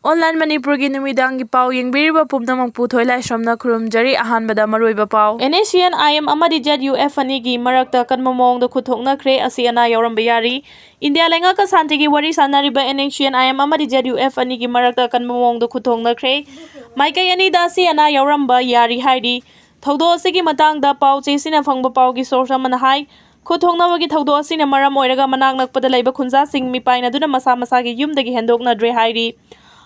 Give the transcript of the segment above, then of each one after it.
Online Manipuri Numidangi Pau Yingbiriba Pumdamang Puthoi Laishamna Kurumjari Ahanbada Maruiba Pau. Nscn Amadi Zuf Anigi Marakta Kanmamong the Kapnakhre Asiana Yaore Bayari. India Lenga Kasantigi Wari Sanariba Nscn Amadi Zuf Anigi Marakta Kanmamong the Kapnakhre. Maika Yani Dasi Ana Yaoramba Yari Heidi. Thodo Sigi Matang da Pau Chasina Fangba Paugi Sorsa Manahai. Kuthongnabagi thawdo asina maram oiraga manak nakpada laiba khunja sing mipaina duna masa masagi yumdagi hendokna dre hairi.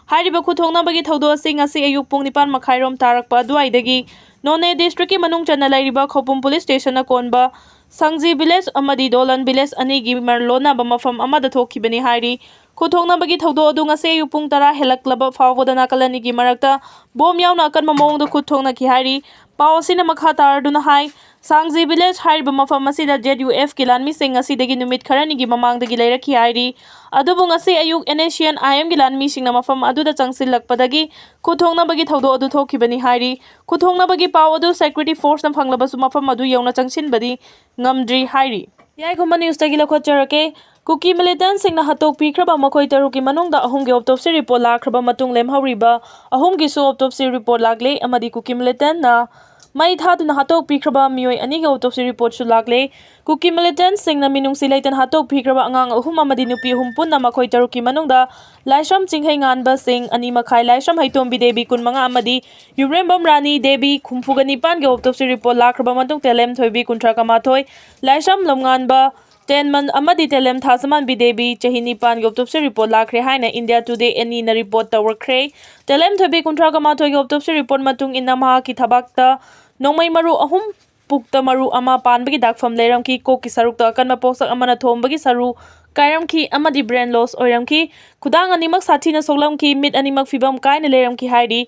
Hairiba kuthongnabagi thawdo asing asi ayuk pung 9 makhairom tarakpa duaidagi None district ki manung chana lairiba Khopum police station na konba Sangji village amadi Dolan village anigi marlona ba mafam amada thokibani hairi. Kuthongnabagi thawdo adu ngase ayuk pung 10 helaklaba fawboda nakalani gi marakta bom yauna kan mamong do kuthongna ki hairi. Pau asina makha tarduna hai Sangji village hairiba mafam asida ZUF kilanmi sing asidagi numit kharani gi mamangdagi lairaki hairi. Adubu ngase ayuk Nscn gilanmi singna mafam aduda changsilakpadagi kuthongnabagi thawdo adu thokibani hairi. Kuthongnabagi pau adu security force na phanglabasu mafam adu yauna changsinbadi ngamdri hairi. Yai khumba news tagi lakhotjarake Kuki militant singna hatok pikraba makhoi taruki manungda ahumgi autopsy report lakraba matung lemhauriba ahumgi su autopsy report lagle amadi Kuki militant na Mai thaduna hatok pikraba mioi aniga autopsy report su lagle Kuki militant singna minungsi laitan hatok pikraba angang ahum amadi nupi ahum punna makhoi taruki manungda laisham chinghai nganba sing ani makhai laisham haitombi debi kun manga amadi Yurembam Rani debi khumfugani pan ge autopsy report lakraba matung telem thoibi kuntra kamathoi laisham lomnganba Tenman amadi telem thasaman bidebi chahini pan autopsy report lakre haina India Today any na report tawakre telem thobi kuntra kamathoi autopsy report matung inna maha ki thabakta Nongmei maru ahum pukta maru ama panbagi dakfam leram ki ko ki sarukta kan maposak amana thombagi saru kairam ki amadi brain loss oiram ki khudang animak sathina soglam ki mit animak fibam kaina leram ki haidi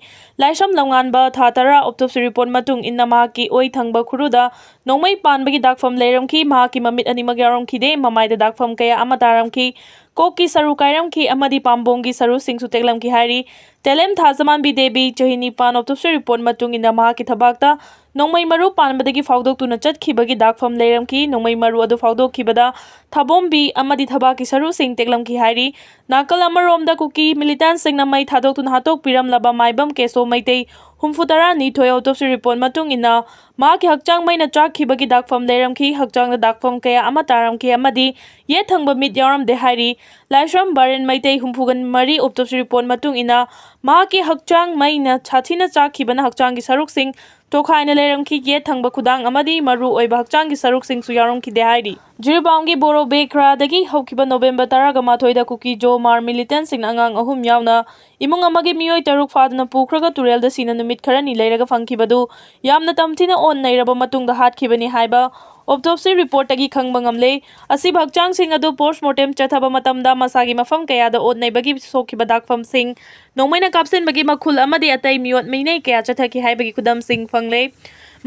laisham langanba thatara autopsy report matung inna ma ki oi thangba khuruda Nongmei panbagi dakfam leram ki ma ki mamit animak yarom ki de mamai da dakfam kaya amataram ki ko ki saru kairam ki amadi pambongi saru singsu teklam ki hairi telem thazaman bi debi chahini pan autopsy report matung inna ma ki thabakta Nongmei maru panbadagi fawdok tuna chatkibagi dakfam leiram ki Nongmei maru adu fawdok kibada thabombi amadi thabaki saru sing teklam ki hairi nakal amaromda Kuki militant singna mai thadok tuna hatok piram laba maibam keso maitei humfutara ni thoi autopsy report matung ina ma ki hakchang mai na chakhibagi dakfam leiram ki hakchang da dakfam kaya amataram ki amadi ye thangba mit yaram de hairi laishram baren maitei humfugan mari autopsy report matung ina ma ki hakchang mai na chathina chakhibana hakchang gi saruk sing Tokhaina leram ki ye thangba khudang amadi maru oiba hakchang gi saruk sing su yarom ki de hairi Jirbaungi boro bekra dagi haukiba November 13 da Kuki jo mar militant sing angang ahum yauna imung amagi mioi taruk faduna pukraga turel da sina numit kharani leiraga fangkibadu yamna tamthina on nairaba matungda hatkibani haiba autopsy report tagi khangba ngamle asi bhakchang sing adu postmortem chathaba matamda masagi mafam kaya da on naibagi sokhiba dakfam sing Nongmei na kapsen bagi makhul amadi atai miot meinai kaya chathaki haibagi kudam sing fangle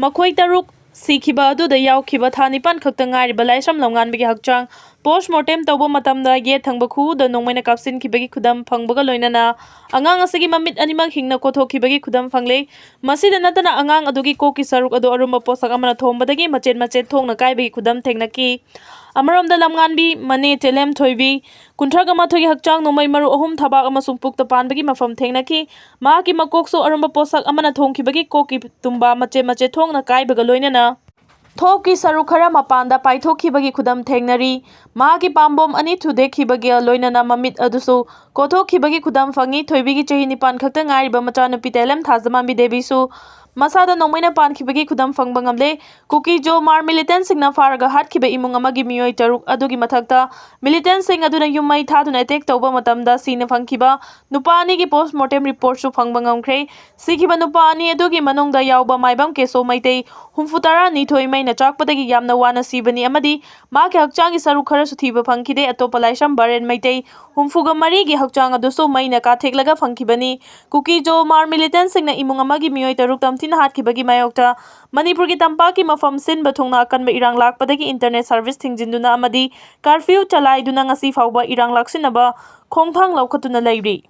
makhoi taruk Sikhiba adu da yaukhiba thanipan khakta ngairiba laisham longanbagi hakchang postmortem tawba matamda ye thangba khu da Nongmei na kapsin khibagi khudam phangbaga loinana angang asigi mamit animak hingna kothokibagi khudam phangle masida natana angang adugi koki saruk adu arumba posak amana thombadagi machet thongna kaibagi khudam thengnaki Amaramda lamnganbi mane telem thoibi kunthraga mathogi hakchang Nongmei maru ahum thabak amasung pukta panbagi mafam thengnaki ma ki makokso arumba posak amana thongkhibagi koki tumba mache thongna kaibaga loinana Thoki saru khara mapanda paithokibagi khudam thengnari ma ki pambom ani thudekhibagi loinana mamit adusu kothokibagi khudam phangi thoibigi chahi 9 khakta ngairiba machanupi telem thazaman bi debisu Masada Nongmei na pankibagi khudam phangba ngamle Kuki jo mar militant singna faraga hatkiba imung amagi mioi taruk adugi mathakta militant sing aduna yumai thaduna attack tawba matamda sina phangkiba nupa ani gi postmortem report su phangba ngamkhre sikhiba nupa ani adugi manungda yawba maibam keso maitei humfutara ni thoi mai na chakpadagi yamna wana sibani amadi ma ki hakchangi saru khara su thiba phangkide atopa laisham baren maitei humfuga mari gi hakchang adusu mai na ka theklaga phangkibani Kuki jo mar militant singna imung amagi mioi taruk Tina hatkibagi mayokta Manipur ki tampaki mafam sin bathongna akanba irang lakpadagi internet service thingjinduna amadi curfew chalaiduna ngasi fawba irang laksinaba khongthang laukhatuna lairi